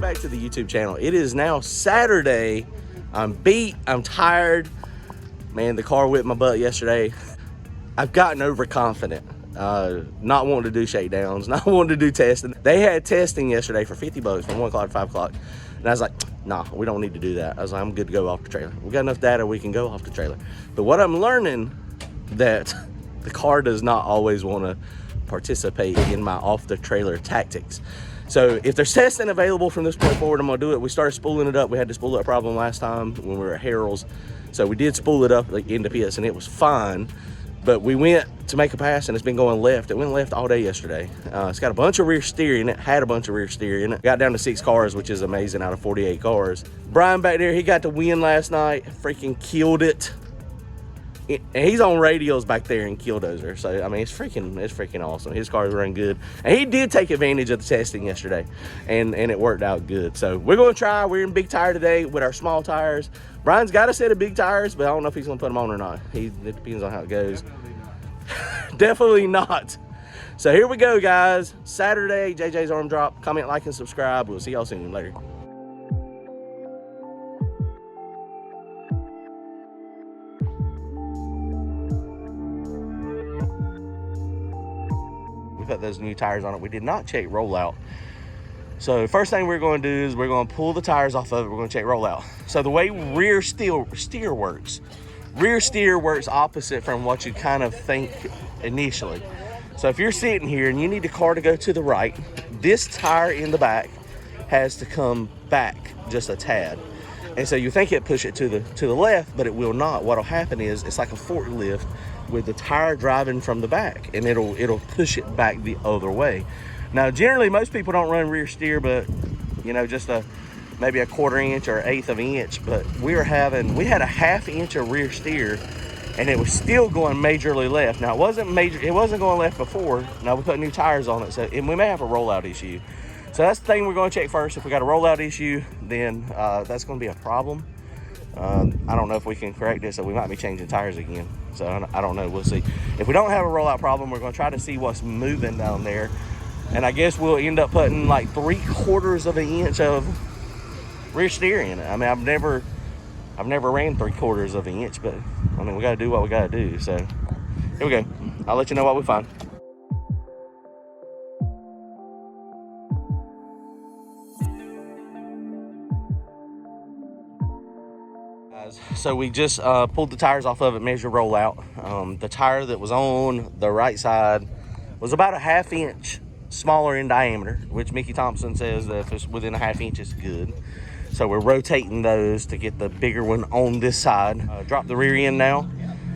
back to the YouTube channel. It is now Saturday. I'm beat, I'm tired. Man, the car whipped my butt yesterday. I've gotten overconfident, not wanting to do shakedowns, not wanting to do testing. They had testing yesterday for 50 bucks from 1 o'clock to 5 o'clock. And I was like, nah, we don't need to do that. I was like, I'm good to go off the trailer. We got enough data, we can go off the trailer. But what I'm learning, that the car does not always want to participate in my off the trailer tactics. So if there's testing available from this point forward, I'm gonna do it. We started spooling it up. We had the spool up problem last time when we were at Harold's. So we did spool it up like into pits and it was fine. But we went to make a pass and it's been going left. It went left all day yesterday. It's got a bunch of rear steer in it, had a bunch of rear steer in it. Got down to 6 cars, which is amazing out of 48 cars. Brian back there, he got to win last night, freaking killed it. And he's on radios back there in Killdozer. So, I mean, it's freaking awesome. His car's running good. And he did take advantage of the testing yesterday. And it worked out good. So, we're going to try. We're in big tire today with our small tires. Brian's got a set of big tires, but I don't know if he's going to put them on or not. It depends on how it goes. Definitely not. So, here we go, guys. Saturday, JJ's Arm Drop. Comment, like, and subscribe. We'll see y'all soon. Later. Put those new tires on it. We did not check rollout. So first thing we're going to do is we're going to pull the tires off of it. We're going to check rollout. So the way rear steer works opposite from what you kind of think initially. So if you're sitting here and you need the car to go to the right, this tire in the back has to come back just a tad. And so you think it push it to the left, but it will not. What'll happen is it's like a forklift with the tire driving from the back, and it'll push it back the other way. Now, generally, most people don't run rear steer, but you know, just maybe a 1/4 inch or 1/8 of an inch. But we had a 1/2 inch of rear steer, and it was still going majorly left. Now, it wasn't going left before. Now we put new tires on it, and we may have a rollout issue. So that's the thing we're going to check first. If we got a rollout issue, then that's going to be a problem. I don't know if we can correct this, so we might be changing tires again. So I don't know, we'll see. If we don't have a rollout problem, we're going to try to see what's moving down there. And I guess we'll end up putting like 3/4 of an inch of rear steer in it. I mean, I've never ran 3/4 of an inch, but I mean, we got to do what we got to do. So here we go. I'll let you know what we find. So we just pulled the tires off of it, measured rollout. The tire that was on the right side was about a 1/2 inch smaller in diameter, which Mickey Thompson says that if it's within a 1/2 inch, it's good. So we're rotating those to get the bigger one on this side. Drop the rear end now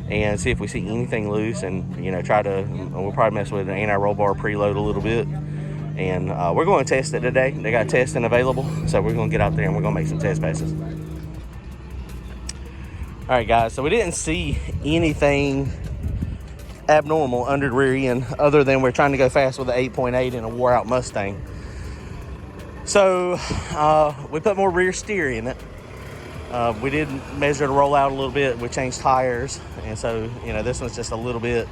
and see if we see anything loose, and you know, we'll probably mess with an anti-roll bar preload a little bit. And we're going to test it today. They got testing available, so we're going to get out there and we're going to make some test passes. All right, guys, so we didn't see anything abnormal under the rear end other than we're trying to go fast with the 8.8 in a wore out Mustang. So we put more rear steer in it. We did measure the rollout a little bit. We changed tires, and so, you know, this one's just a little bit.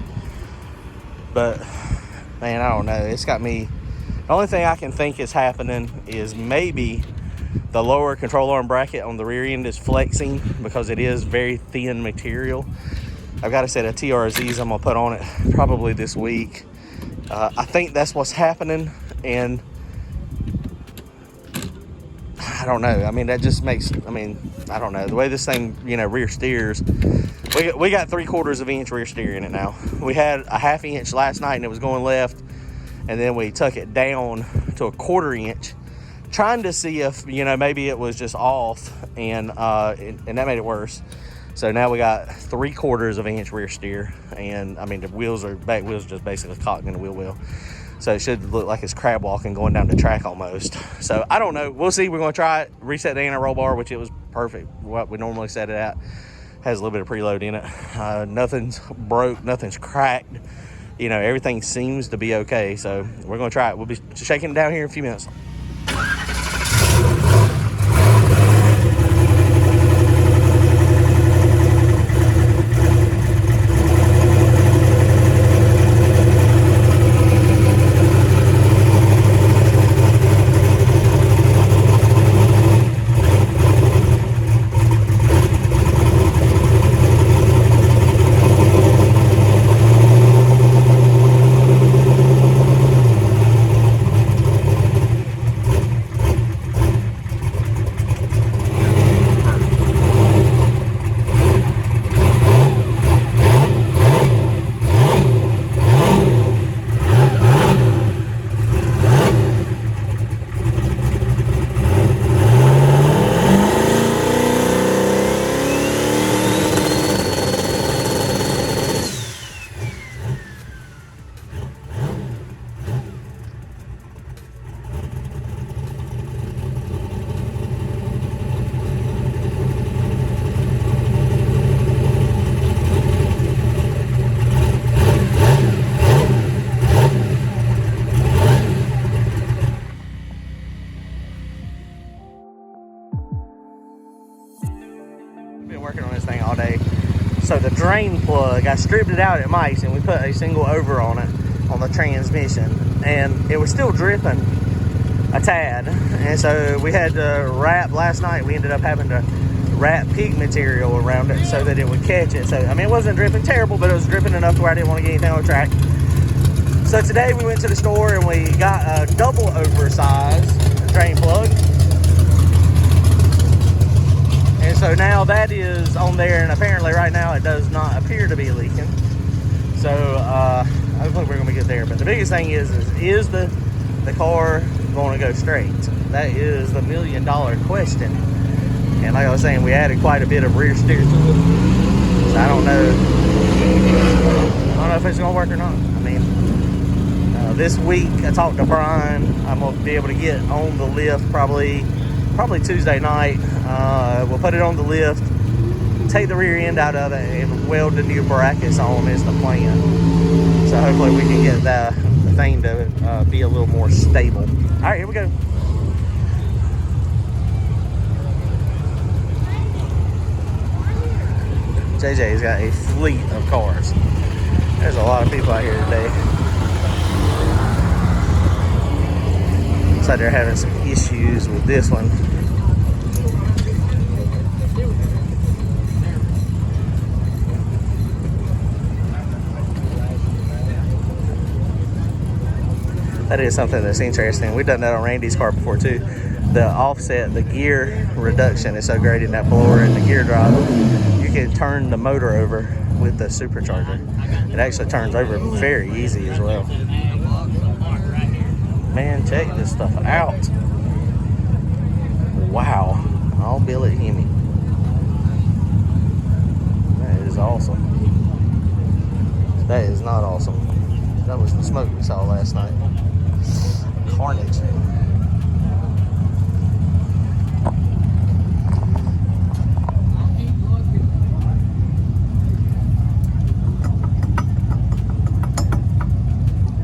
But man, I don't know, it's got me. The only thing I can think is happening is maybe the lower control arm bracket on the rear end is flexing because it is very thin material. I've got a set of TRZs I'm gonna put on it probably this week. I think that's what's happening, and I don't know. I mean, that just makes, I mean, I don't know. The way this thing, you know, rear steers, we got 3/4 of an inch rear steer in it now. We had a 1/2 inch last night and it was going left, and then we took it down to a 1/4 inch, trying to see if, you know, maybe it was just off, and that made it worse. So now we got 3/4 of an inch rear steer, and I mean, the back wheels are just basically caught in the wheel well. So it should look like it's crab walking going down the track almost. So I don't know, we'll see. We're gonna try it, reset the anti-roll bar, which it was perfect, what we normally set it at. Has a little bit of preload in it. Nothing's broke, nothing's cracked. You know, everything seems to be okay. So we're gonna try it. We'll be shaking it down here in a few minutes. working on this thing all day. So the drain plug, I stripped it out at Mike's and we put a single over on it on the transmission, and it was still dripping a tad. And so we had to wrap last night. We ended up having to wrap pig material around it so that it would catch it. So I mean, it wasn't dripping terrible, but it was dripping enough to where I didn't want to get anything on the track. So today we went to the store and we got a double oversized drain plug. And so now that is on there, and apparently right now it does not appear to be leaking. So hopefully we're gonna be good there. But the biggest thing is the car going to go straight? That is the $1 million question. And like I was saying, we added quite a bit of rear steer to it. So I don't know if it's gonna work or not. I mean, this week I talked to Brian. I'm gonna be able to get on the lift probably Tuesday night. We'll put it on the lift, take the rear end out of it, and weld the new brackets on is the plan. So hopefully we can get the thing to be a little more stable. All right, here we go. JJ's got a fleet of cars. There's a lot of people out here today. Looks like they're having some issues with this one. That is something that's interesting. We've done that on Randy's car before too. The offset, the gear reduction is so great in that blower and the gear drive. You can turn the motor over with the supercharger. It actually turns over very easy as well. Man, check this stuff out. Wow. All billet Hemi. That is awesome. That is not awesome. That was the smoke we saw last night. Carnage.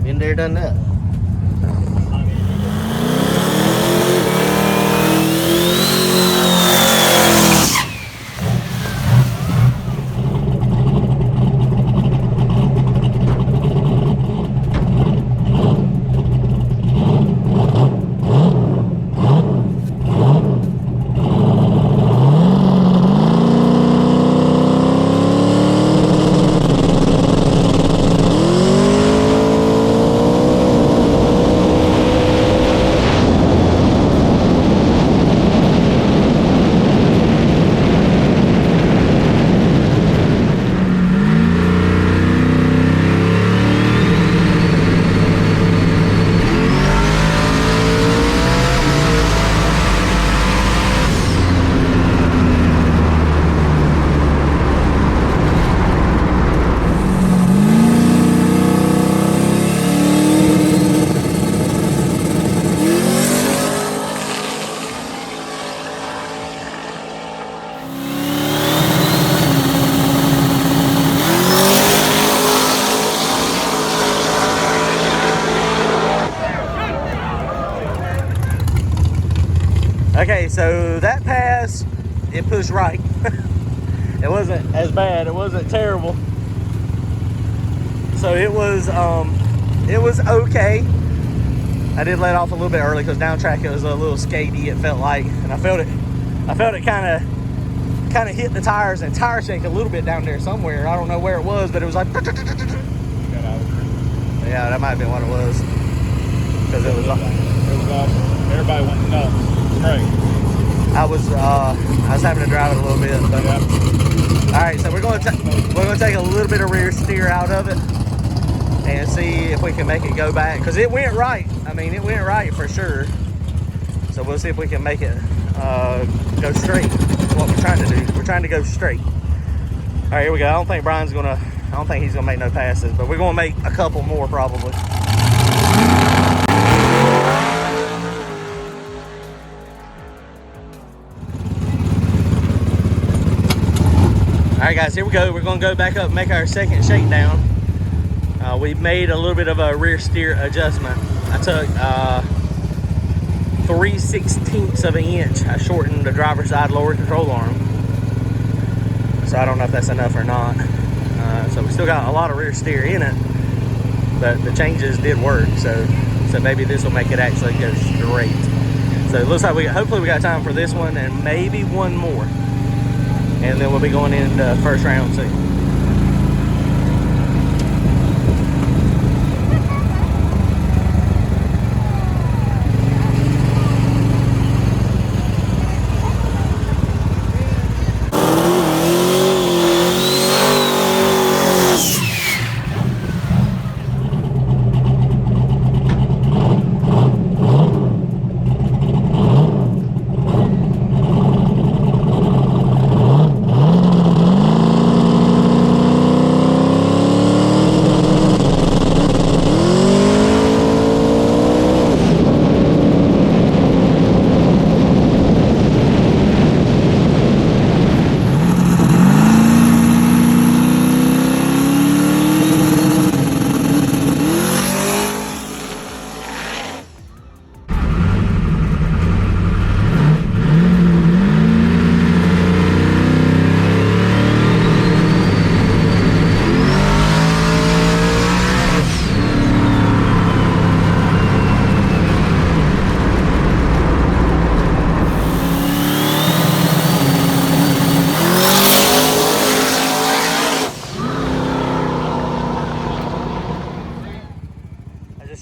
Been there, done that. Okay, so that pass, it pushed right. It wasn't as bad. It wasn't terrible. So it was okay. I did let off a little bit early because down track it was a little skatey. It felt like, and I felt it kind of hit the tires and tire shake a little bit down there somewhere. I don't know where it was, but it was like. Yeah, that might have been what it was. Because it was everybody went nuts. Right. I was having to drive it a little bit. But, yeah. All right, so we're gonna take a little bit of rear steer out of it and see if we can make it go back, because it went right. I mean, it went right for sure. So we'll see if we can make it go straight. That's what we're trying to do. We're trying to go straight. All right, here we go. I don't think he's gonna make no passes, but we're gonna make a couple more probably. All right, guys, here we go. We're gonna go back up and make our second shakedown. We made a little bit of a rear steer adjustment. I took 3/16 of an inch. I shortened the driver's side lower control arm. So I don't know if that's enough or not. So we still got a lot of rear steer in it, but the changes did work. So maybe this will make it actually go straight. So it looks like hopefully we got time for this one and maybe one more. And then we'll be going into first round too.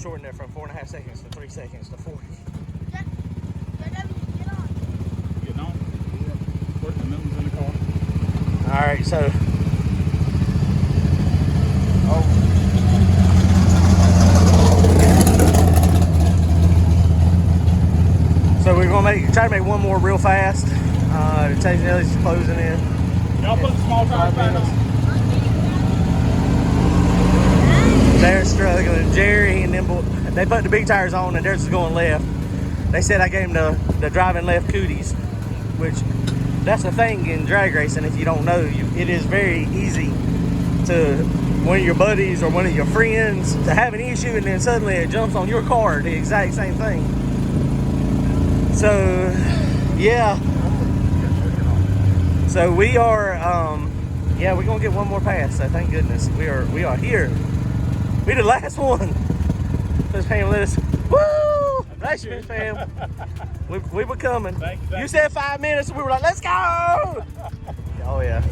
Shortened it from 4.5 seconds to 3 seconds to 40. Getting on? Putting the mittens in the car. All right, so. So we're gonna try to make one more real fast. Chase Nelly's closing in. Y'all put the small tires back on. They're struggling. Jerry and them, they put the big tires on and theirs is going left. They said I gave them the driving left cooties, which that's the thing in drag racing. If you don't know, it is very easy to one of your buddies or one of your friends to have an issue and then suddenly it jumps on your car, the exact same thing. So, yeah. So we are, yeah, we're gonna get one more pass. So thank goodness we are here. We the last one. Miss Pam, let us. Woo! Nice, Miss Pam. We were coming. Thank you. You said 5 minutes, and we were like, let's go! Oh yeah.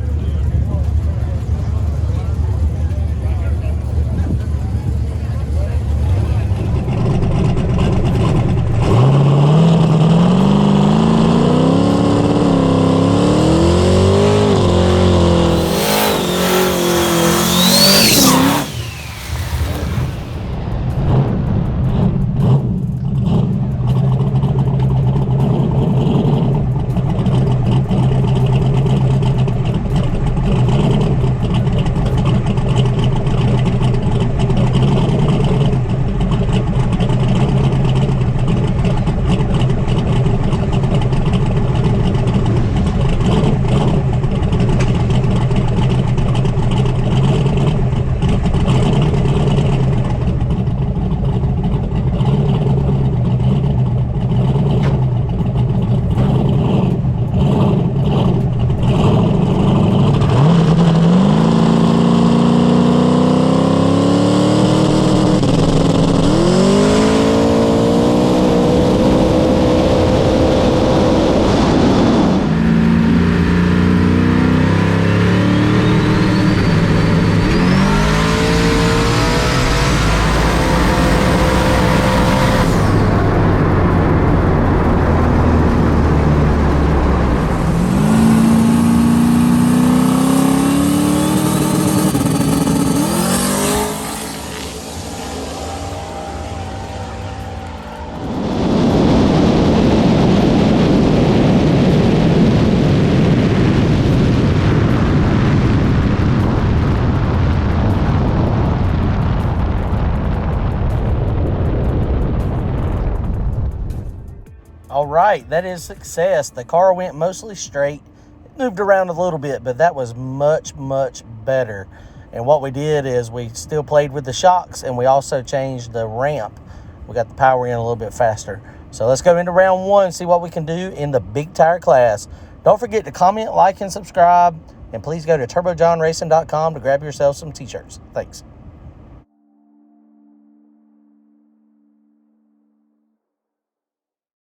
All right, that is success. The car went mostly straight. It moved around a little bit, but that was much, much better. And what we did is we still played with the shocks, and we also changed the ramp. We got the power in a little bit faster. So let's go into round one, see what we can do in the big tire class. Don't forget to comment, like, and subscribe. And please go to turbojohnracing.com to grab yourself some t-shirts. Thanks.